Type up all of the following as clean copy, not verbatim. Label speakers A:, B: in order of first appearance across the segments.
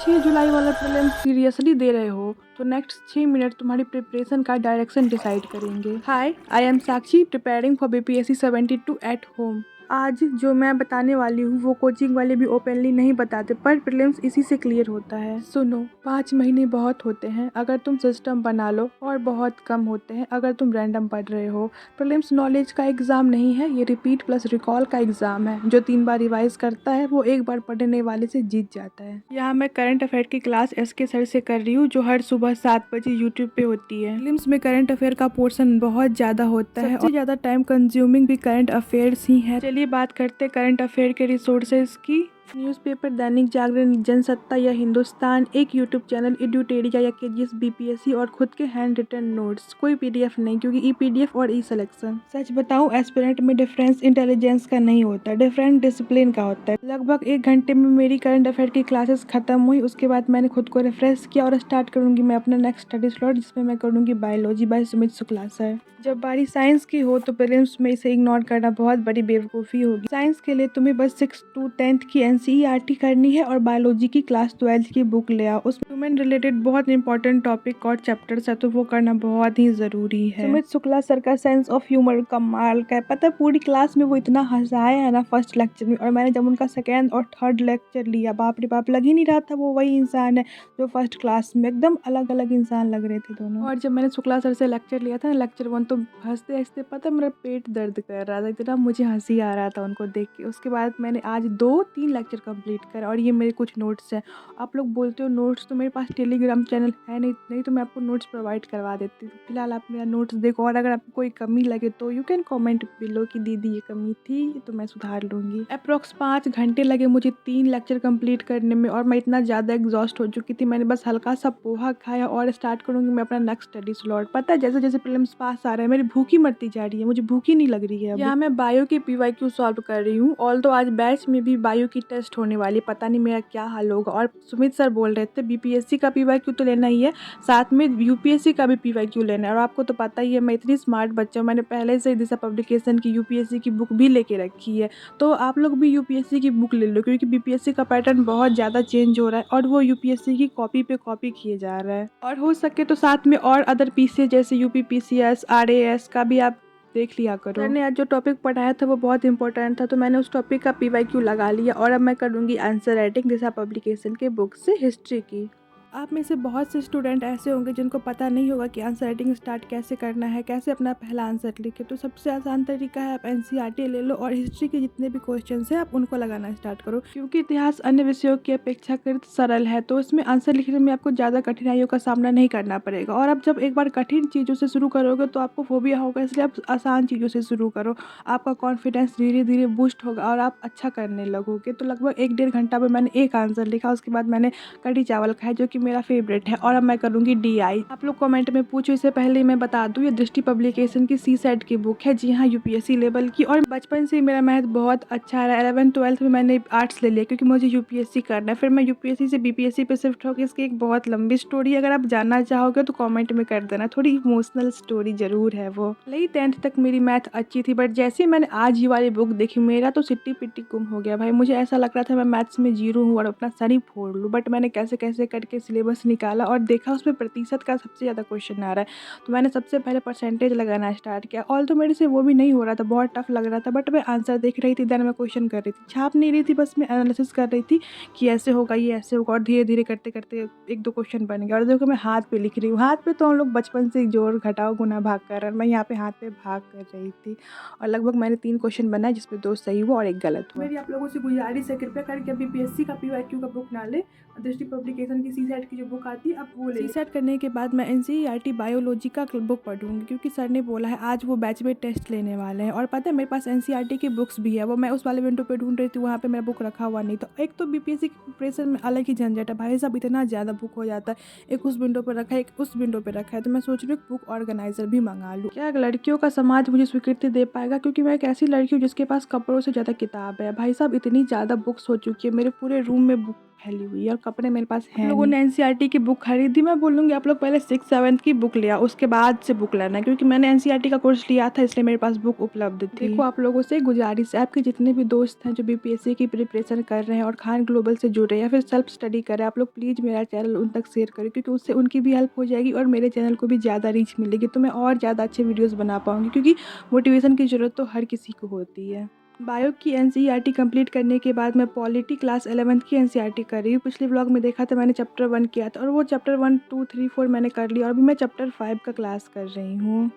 A: 6 जुलाई वाला prelims seriously they रहे हो तो नेक्स्ट 6 मिनट तुम्हारी प्रिपरेशन का डायरेक्शन डिसाइड करेंगे। Hi, I am Sakshi preparing for BPSC 72 at home. आज जो मैं बताने वाली हूँ वो कोचिंग वाले भी ओपनली नहीं बताते, पर प्रीलिम्स इसी से क्लियर होता है। सुनो, 5 महीने बहुत होते हैं अगर तुम सिस्टम बना लो, और बहुत कम होते हैं अगर तुम रैंडम पढ़ रहे हो। प्रीलिम्स नॉलेज का एग्जाम नहीं है, ये रिपीट प्लस रिकॉल का एग्जाम है। जो 3 बार रिवाइज करता है वो एक बार पढ़ने वाले से जीत जाता है। यहाँ मैं करंट अफेयर की क्लास एसके सर से कर रही हूँ, जो हर सुबह 7 बजे यूट्यूब पे होती है। प्रीलिम्स में करंट अफेयर का पोर्शन बहुत ज्यादा होता है, सबसे ज्यादा टाइम कंज्यूमिंग भी करंट अफेयर्स ही है। चलिए बात करते हैं करंट अफेयर के रिसोर्सेज की। न्यूज़पेपर दैनिक जागरण, जनसत्ता या हिंदुस्तान, एक यूट्यूब चैनल एड्यूटेरिया या केजीएस बीपीएससी, और खुद के हैंड रिटन नोट्स। कोई पीडीएफ नहीं, क्योंकि ई पीडीएफ और ई सिलेक्शन। सच बताऊं, एस्पिरेंट में डिफरेंस इंटेलिजेंस का नहीं होता, डिफरेंट डिसिप्लिन का होता है। लगभग 1 घंटे में मेरी करंट अफेयर की क्लासेस खत्म हुई। उसके बाद मैंने खुद को रिफ्रेश किया और स्टार्ट करूंगी मैं अपना नेक्स्ट स्टडी स्लॉट, जिसमें मैं करूंगी biology by Sumit Shukla sir. जब बारी साइंस की हो तो प्रीलिम्स में इसे इग्नोर करना बहुत बड़ी बेवकूफ़ी होगी। साइंस के लिए तुम्हें बस 6 to 10th की एनसीईआरटी करनी है, और बायोलॉजी की क्लास 12th की बुक ले आओ। उसमें ह्यूमन रिलेटेड बहुत इंपॉर्टेंट टॉपिक और चैप्टर्स है, तो वो करना बहुत ही ज़रूरी है। सुमित शुक्ला सर का सेंस ऑफ ह्यूमर कमाल का है। पता है, पूरी क्लास में वो इतना हंसाए है ना फर्स्ट लेक्चर में, और मैंने जब उनका सेकेंड और थर्ड लेक्चर लिया, बाप रे बाप, लग ही नहीं रहा था वो वही इंसान है जो फर्स्ट क्लास में। एकदम अलग अलग इंसान लग रहे थे दोनों। और जब मैंने शुक्ला सर से लेक्चर लिया था, लेक्चर 1, तो हंसते हंसते पता मेरा पेट दर्द कर रहा था, इतना मुझे हंसी आ रहा था उनको देख के। उसके बाद मैंने आज 2-3 लेक्चर कंप्लीट करा, और ये मेरे कुछ नोट्स हैं। आप लोग बोलते हो नोट्स, तो मेरे पास टेलीग्राम चैनल है नहीं तो मैं आपको नोट्स प्रोवाइड करवा देती हूँ। फिलहाल आप मेरा नोट्स देखो, और अगर आपको कोई कमी लगे तो यू कैन कॉमेंट बिलो कि दीदी ये कमी थी, तो मैं सुधार लूँगी। अप्रॉक्स 5 घंटे लगे मुझे 3 लेक्चर कंप्लीट करने में, और मैं इतना ज़्यादा एग्जॉस्ट हो चुकी थी। मैंने बस हल्का सा पोहा खाया और स्टार्ट करूँगी मैं अपना नेक्स्ट स्टडी स्लॉट। पता है, जैसे जैसे प्रीलिम्स पास आ रहा है मेरी भूख ही मरती जा रही है, मुझे भूख ही नहीं लग रही है। यहाँ मैं बायो की पीवाईक्यू सॉल्व कर रही हूँ। ऑल तो आज बैच में भी बायो की टेस्ट होने वाली, पता नहीं मेरा क्या हाल होगा। और सुमित सर बोल रहे थे बीपीएससी का पीवाईक्यू तो लेना ही है, साथ में यूपीएससी का भी पीवाईक्यू लेना है। और आपको तो पता ही है मैं इतनी स्मार्ट बच्चा हूँ, मैंने पहले से दिशा पब्लिकेशन की यूपीएससी की बुक भी लेके रखी है। तो आप लोग भी यूपीएससी की बुक ले लो, क्योंकि बीपीएससी का पैटर्न बहुत ज़्यादा चेंज हो रहा है, और वो यूपीएससी की कॉपी पे कॉपी किए जा रहा है। और हो सके तो साथ में और अदर पीसी जैसे यूपीपीसीएस, आरएएस का भी आप देख लिया करो। सर ने आज जो टॉपिक पढ़ाया था वो बहुत इंपॉर्टेंट था, तो मैंने उस टॉपिक का पीवाईक्यू लगा लिया, और अब मैं करूँगी आंसर राइटिंग दिशा पब्लिकेशन के बुक से हिस्ट्री की। आप में से बहुत से स्टूडेंट ऐसे होंगे जिनको पता नहीं होगा कि आंसर राइटिंग स्टार्ट कैसे करना है, कैसे अपना पहला आंसर लिखे। तो सबसे आसान तरीका है आप एनसीईआरटी ले लो, और हिस्ट्री के जितने भी क्वेश्चन हैं आप उनको लगाना स्टार्ट करो, क्योंकि इतिहास अन्य विषयों की अपेक्षाकृत सरल है, तो इसमें आंसर लिखने में आपको ज़्यादा कठिनाइयों का सामना नहीं करना पड़ेगा। और आप जब एक बार कठिन चीज़ों से शुरू करोगे तो आपको फोबिया होगा, इसलिए आप आसान चीज़ों से शुरू करो। आपका कॉन्फिडेंस धीरे धीरे बूस्ट होगा और आप अच्छा करने लगोगे। तो लगभग 1-1.5 घंटा में मैंने एक आंसर लिखा। उसके बाद मैंने कढ़ी चावल खाए, जो कि मेरा फेवरेट है, और अब मैं करूंगी डीआई। आप लोग कमेंट में पूछो, इससे पहले मैं बता दूं, ये दृष्टि पब्लिकेशन की सीसेट की बुक है, जी हाँ, यूपीएससी लेवल की। और बचपन से मेरा मैथ बहुत अच्छा रहा। 11th-12th में मैंने आर्ट्स ले लिया, क्योंकि मुझे यूपीएससी करना है। फिर मैं यूपीएससी से बीपीएससी पे शिफ्ट हो गई। इसकी एक बहुत लंबी स्टोरी, अगर आप जानना चाहोगे तो कॉमेंट में कर देना, थोड़ी इमोशनल स्टोरी जरूर है वो। भले ही 10th तक मेरी मैथ अच्छी थी, बट जैसे मैंने आज ये वाली बुक देखी, मेरा तो सिट्टी पिट्टी गुम हो गया भाई। मुझे ऐसा लग रहा था मैं मैथ्स में 0 हूँ और अपना सर ही फोड़ लूँ। बट मैंने कैसे कैसे करके सिलेबस निकाला और देखा उसमें प्रतिशत का सबसे ज़्यादा क्वेश्चन आ रहा है, तो मैंने सबसे पहले परसेंटेज लगाना स्टार्ट किया। ऑल तो मेरे से वो भी नहीं हो रहा था, बहुत टफ लग रहा था, बट मैं आंसर देख रही थी, देन मैं क्वेश्चन कर रही थी, छाप नहीं रही थी, बस मैं एनालिसिस कर रही थी कि ऐसे होगा, ये ऐसे होगा। और धीरे धीरे करते करते 1-2 क्वेश्चन बन गया। और देखो मैं हाथ पे लिख रही हूँ, हाथ पे तो हम लोग बचपन से जोड़ घटाओ गुना भाग कर रहे हैं, मैं यहाँ पे हाथ पे भाग कर रही थी। और लगभग मैंने 3 क्वेश्चन बनाए, जिसमें 2 सही हुआ और 1 गलत हुआ। मेरी आप लोगों से गुजारिश है, कृपया करके बीपीएससी का पीवाईक्यू का बुक ना ले, दृष्टि पब्लिकेशन की सीसेट की जो बुक आती है अब वो ले। सीसेट करने के बाद मैं एनसीईआरटी बायोलॉजी का बुक पढ़ूंगी, क्योंकि सर ने बोला है आज वो बैच में टेस्ट लेने वाले हैं। और पता है मेरे पास एनसीईआरटी की बुक्स भी है, वो मैं उस वाले विंडो पे ढूंढ रही थी, वहाँ पे मेरा बुक रखा हुआ नहीं। तो एक तो बीपीएससी की प्रिपरेशन में अलग ही झंझट है भाई साहब, इतना ज़्यादा बुक हो जाता है, एक उस विंडो पर रखा है, एक उस विंडो पर रखा है। तो मैं सोच रही हूँ बुक ऑर्गेनाइजर भी मंगा लूँ। क्या लड़कियों का समाज मुझे स्वीकृति दे पाएगा, क्योंकि मैं एक ऐसी लड़की हूँ जिसके पास कपड़ों से ज़्यादा किताब है भाई साहब। इतनी ज़्यादा बुक्स हो चुकी है, मेरे पूरे रूम में बुक फैली हुई है और कपड़े मेरे पास हैं। लोगों ने एनसीईआरटी की बुक खरीदी, मैं बोलूँगी आप लोग पहले 6th-7th की बुक लिया, उसके बाद से बुक लेना, क्योंकि मैंने एनसीईआरटी का कोर्स लिया था इसलिए मेरे पास बुक उपलब्ध थी। देखो आप लोगों से गुजारिश है, आपके जितने भी दोस्त हैं जो बीपीएससी की प्रिपरेशन कर रहे हैं और खान ग्लोबल से जुड़े हैं या फिर सेल्फ स्टडी कर रहे हैं, आप लोग प्लीज़ मेरा चैनल उन तक शेयर करें, क्योंकि उससे उनकी भी हेल्प हो जाएगी और मेरे चैनल को भी ज़्यादा रीच मिलेगी, तो मैं और ज़्यादा अच्छे वीडियोज़ बना पाऊँगी, क्योंकि मोटिवेशन की ज़रूरत तो हर किसी को होती है। बायो की एनसीईआरटी कंप्लीट करने के बाद मैं पॉलिटी क्लास 11th की एनसीईआरटी कर रही हूँ। पिछले व्लॉग में देखा था मैंने चैप्टर 1 किया था और वो चैप्टर 1, 2, 3, 4 मैंने कर लिया और अभी मैं चैप्टर 5 का क्लास कर रही हूँ।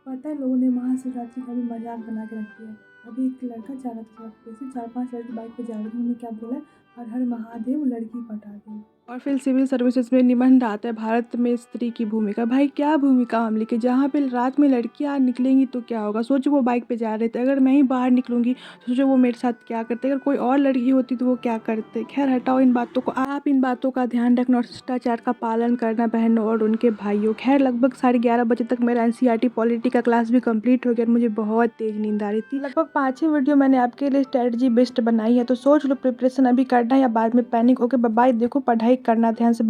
A: पता है लोगों ने महाशिवरात्रि का भी मजाक बना के रख दिया। अभी एक लड़का जा रहा था सड़क पे से, 4-5 लड़के बाइक पे जा रहे थे, उन्होंने क्या बोला, हर हर महादेव लड़की पटा दो। और फिर सिविल सर्विसेज में निबंध आता है भारत में स्त्री की भूमिका। भाई क्या भूमिका हम लिखे, जहाँ पे रात में लड़कियाँ निकलेंगी तो क्या होगा। सोचो वो बाइक पे जा रहे थे, अगर मैं ही बाहर निकलूंगी तो सोचो वो मेरे साथ क्या करते, अगर कोई और लड़की होती तो वो क्या करते। खैर हटाओ इन बातों को, आप इन बातों का ध्यान रखना और शिष्टाचार का पालन करना बहनों और उनके भाइयों। खैर लगभग 11:30 बजे तक मेरा एनसीईआरटी पॉलिटी का क्लास भी कंप्लीट हो गया और मुझे बहुत तेज नींद आ रही थी। लगभग 5-6 वीडियो मैंने आपके लिए स्ट्रेटजी बेस्ड बनाई है, तो सोच लो प्रिपरेशन अभी करना है या बाद में पैनिक होके बाय। देखो पढ़ाई करना ध्यान से।